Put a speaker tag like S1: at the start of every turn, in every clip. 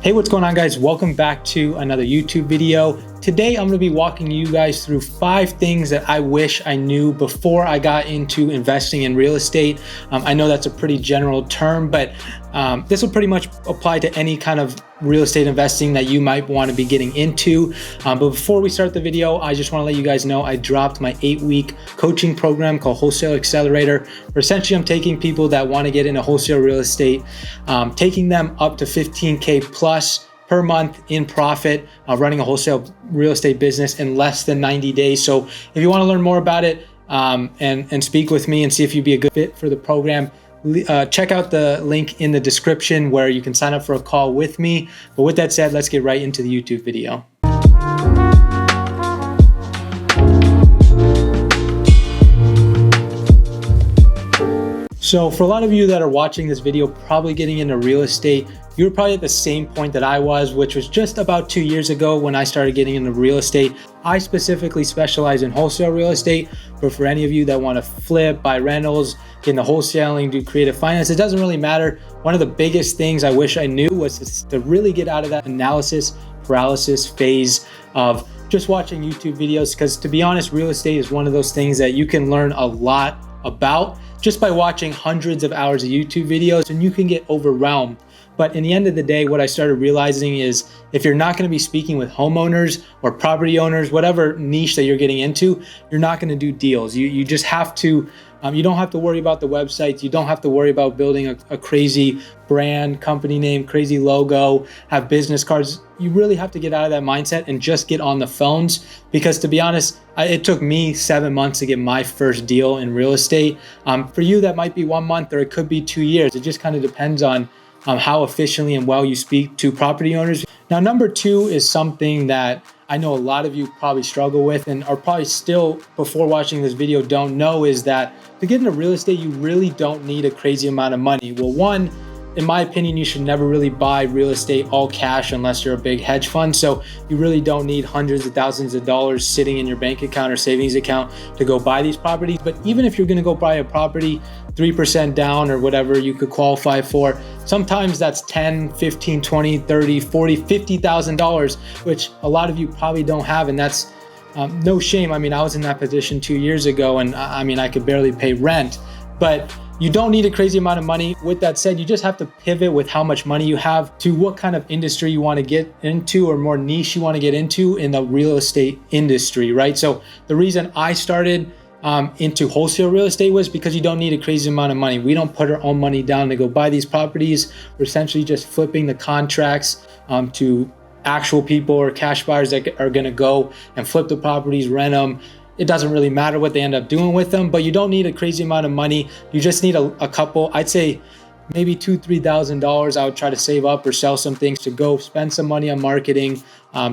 S1: Hey, what's going on, guys? Welcome back to another YouTube video. Today, I'm going to be walking you guys through 5 things that I wish I knew before I got into investing in real estate. I know that's a pretty general term, but this will pretty much apply to any kind of real estate investing that you might want to be getting into. But before we start the video, I just want to let you guys know I dropped my 8-week coaching program called Wholesale Accelerator. Where essentially, I'm taking people that want to get into wholesale real estate, taking them up to 15K plus per month in profit, running a wholesale real estate business in less than 90 days. So if you want to learn more about it and speak with me and see if you'd be a good fit for the program, check out the link in the description where you can sign up for a call with me. But with that said, let's get right into the YouTube video. So for a lot of you that are watching this video, probably getting into real estate, you're probably at the same point that I was, which was just about 2 years ago when I started getting into real estate. I specifically specialize in wholesale real estate, but for any of you that want to flip, buy rentals, get into wholesaling, do creative finance, it doesn't really matter. One of the biggest things I wish I knew was to really get out of that analysis paralysis phase of just watching YouTube videos, because to be honest, real estate is one of those things that you can learn a lot about just by watching hundreds of hours of YouTube videos, and you can get overwhelmed. But in the end of the day, what I started realizing is if you're not going to be speaking with homeowners or property owners, whatever niche that you're getting into, you're not going to do deals. You just have to, you don't have to worry about the websites. You don't have to worry about building a crazy brand, company name, crazy logo, have business cards. You really have to get out of that mindset and just get on the phones, because to be honest, it took me 7 months to get my first deal in real estate. For you, that might be 1 month or it could be 2 years. It just kind of depends on how efficiently and well you speak to property owners. Now, number 2 is something that I know a lot of you probably struggle with and are probably still, before watching this video, don't know, is that to get into real estate, you really don't need a crazy amount of money. Well, one, in my opinion, you should never really buy real estate all cash unless you're a big hedge fund. So you really don't need hundreds of thousands of dollars sitting in your bank account or savings account to go buy these properties. But even if you're going to go buy a property 3% down or whatever you could qualify for, sometimes that's 10, 15, 20, 30, 40, $50,000, which a lot of you probably don't have. And that's no shame. I mean, I was in that position 2 years ago, and I mean, I could barely pay rent, but you don't need a crazy amount of money. With that said, you just have to pivot with how much money you have to what kind of industry you want to get into, or more niche you want to get into in the real estate industry, right? So the reason I started into wholesale real estate was because you don't need a crazy amount of money. We don't put our own money down to go buy these properties. We're essentially just flipping the contracts to actual people or cash buyers that are going to go and flip the properties, rent them. It doesn't really matter what they end up doing with them, but you don't need a crazy amount of money. You just need a couple, I'd say maybe $2,000, $3,000. I would try to save up or sell some things to go spend some money on marketing,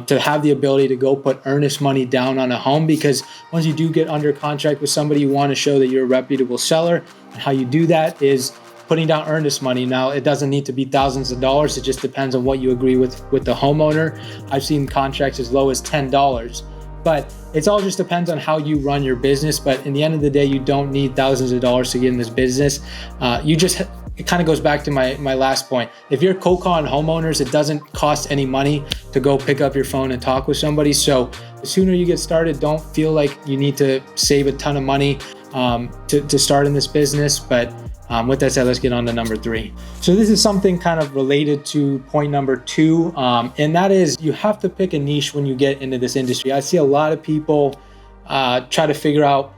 S1: to have the ability to go put earnest money down on a home. Because once you do get under contract with somebody, you want to show that you're a reputable seller. And how you do that is putting down earnest money. Now, it doesn't need to be thousands of dollars. It just depends on what you agree with the homeowner. I've seen contracts as low as $10. But it all just depends on how you run your business. But in the end of the day, you don't need thousands of dollars to get in this business. It kind of goes back to my last point. If you're cold calling homeowners, it doesn't cost any money to go pick up your phone and talk with somebody. So the sooner you get started, don't feel like you need to save a ton of money to start in this business. But with that said, let's get on to number 3. So this is something kind of related to point number 2, and that is you have to pick a niche when you get into this industry. I see a lot of people try to figure out,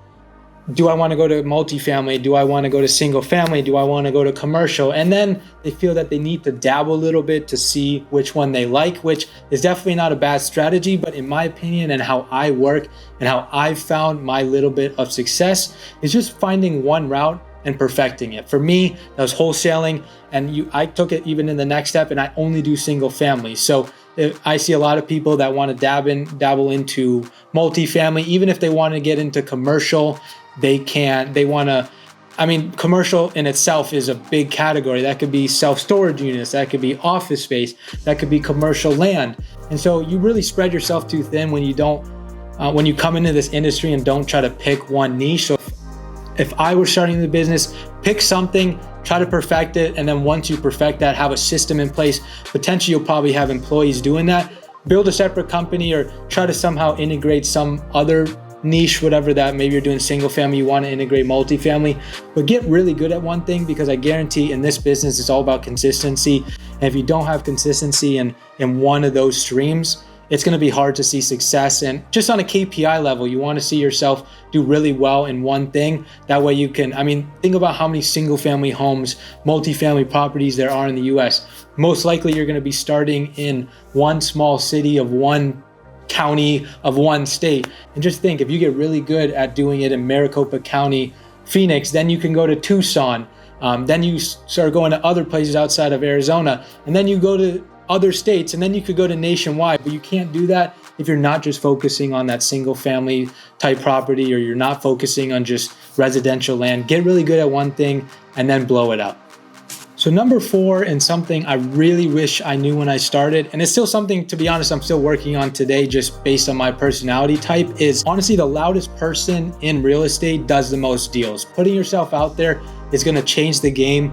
S1: do I want to go to multifamily? Do I want to go to single family? Do I want to go to commercial? And then they feel that they need to dabble a little bit to see which one they like, which is definitely not a bad strategy. But in my opinion, and how I work and how I've found my little bit of success, is just finding one route and perfecting it. For me, that was wholesaling, and I took it even in the next step, and I only do single family. So I see a lot of people that want to dabble into multifamily. Even if they want to get into commercial, they can. They want to, I mean, commercial in itself is a big category. That could be self-storage units, that could be office space, that could be commercial land. And so you really spread yourself too thin when you don't, when you come into this industry and don't try to pick one niche. So if I were starting the business, pick something, try to perfect it. And then once you perfect that, have a system in place. Potentially you'll probably have employees doing that. Build a separate company or try to somehow integrate some other niche, whatever that, maybe you're doing single family, you want to integrate multifamily, but get really good at one thing, because I guarantee in this business, it's all about consistency. And if you don't have consistency in one of those streams, it's going to be hard to see success. And just on a KPI level, you want to see yourself do really well in one thing. That way you can, think about how many single family homes, multifamily properties there are in the US. Most likely you're going to be starting in one small city of one county of one state. And just think, if you get really good at doing it in Maricopa County, Phoenix, then you can go to Tucson. Then you start going to other places outside of Arizona, and then you go to other states, and then you could go to nationwide. But you can't do that if you're not just focusing on that single family type property, or you're not focusing on just residential land. Get really good at one thing and then blow it up. So number 4, and something I really wish I knew when I started, and it's still something, to be honest, I'm still working on today just based on my personality type, is honestly the loudest person in real estate does the most deals. Putting yourself out there is going to change the game.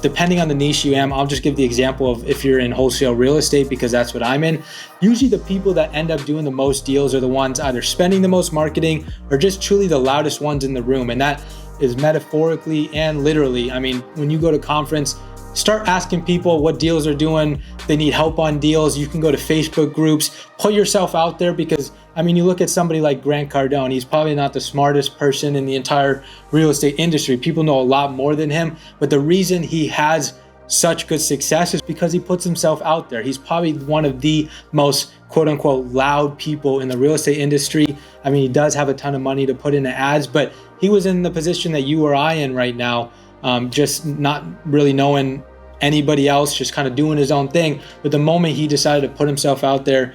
S1: Depending on the niche you am, I'll just give the example of if you're in wholesale real estate, because that's what I'm in. Usually the people that end up doing the most deals are the ones either spending the most marketing or just truly the loudest ones in the room. And that is metaphorically and literally. When you go to conference, start asking people what deals they're doing. If they need help on deals, you can go to Facebook groups, put yourself out there, because you look at somebody like Grant Cardone, he's probably not the smartest person in the entire real estate industry. People know a lot more than him, but the reason he has such good success is because he puts himself out there. He's probably one of the most quote unquote loud people in the real estate industry. He does have a ton of money to put into ads, but he was in the position that you or I in right now, just not really knowing anybody else, just kind of doing his own thing. But the moment he decided to put himself out there,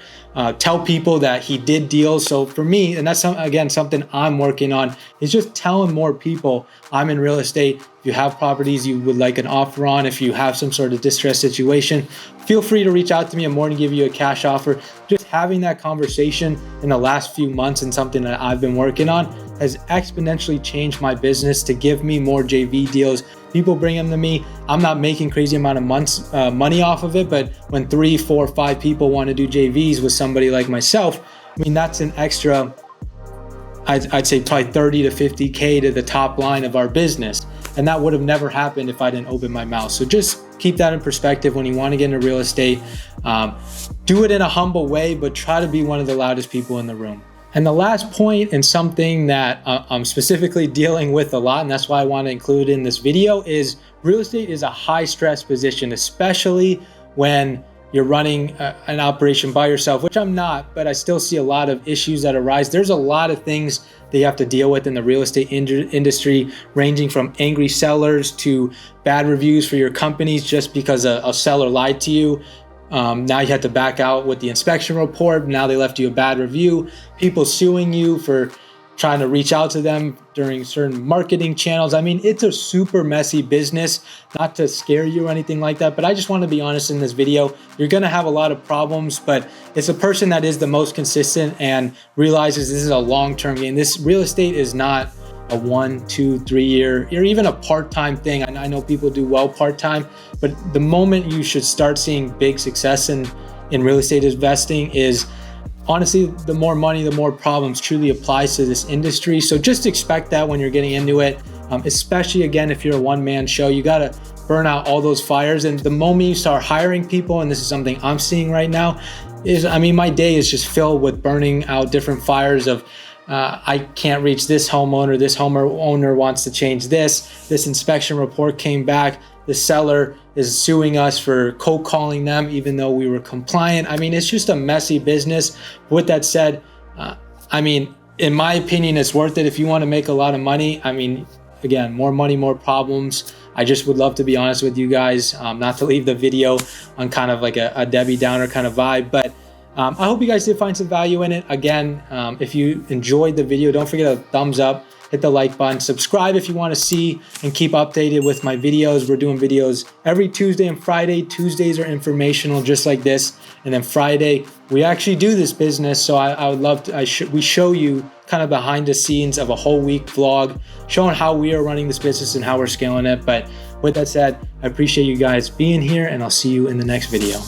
S1: tell people that he did deals. So for me, and that's something I'm working on, is just telling more people I'm in real estate. If you have properties you would like an offer on, if you have some sort of distressed situation, feel free to reach out to me. I'm more than give you a cash offer. Just having that conversation in the last few months, and something that I've been working on, has exponentially changed my business to give me more JV deals. People bring them to me. I'm not making crazy amount of money off of it, but when 3, 4, 5 people want to do JVs with somebody like myself, that's an extra, I'd say probably 30 to 50K to the top line of our business. And that would have never happened if I didn't open my mouth. So just keep that in perspective when you want to get into real estate. Do it in a humble way, but try to be one of the loudest people in the room. And the last point, and something that I'm specifically dealing with a lot, and that's why I want to include in this video, is real estate is a high stress position, especially when you're running an operation by yourself, which I'm not, but I still see a lot of issues that arise. There's a lot of things that you have to deal with in the real estate industry, ranging from angry sellers to bad reviews for your companies just because a seller lied to you. Now you have to back out with the inspection report. Now they left you a bad review. People suing you for trying to reach out to them during certain marketing channels. It's a super messy business, not to scare you or anything like that, but I just want to be honest in this video. You're going to have a lot of problems, but it's a person that is the most consistent and realizes this is a long-term game. This real estate is not a 1, 2, 3 year, or even a part-time thing. I know people do well part-time, but the moment you should start seeing big success in real estate investing is, honestly, the more money, the more problems truly applies to this industry. So just expect that when you're getting into it, especially again, if you're a one-man show, you got to burn out all those fires. And the moment you start hiring people, and this is something I'm seeing right now, is, my day is just filled with burning out different fires of, I can't reach this homeowner wants to change this inspection report came back, the seller is suing us for cold calling them even though we were compliant. It's just a messy business. With that said, in my opinion, it's worth it if you want to make a lot of money. Again, more money, more problems. I just would love to be honest with you guys, not to leave the video on kind of like a Debbie Downer kind of vibe, but I hope you guys did find some value in it. Again, if you enjoyed the video, don't forget a thumbs up, hit the like button, subscribe if you want to see and keep updated with my videos. We're doing videos every Tuesday and Friday. Tuesdays are informational, just like this. And then Friday, we actually do this business. So I would love to, we show you kind of behind the scenes of a whole week vlog, showing how we are running this business and how we're scaling it. But With that said, I appreciate you guys being here, and I'll see you in the next video.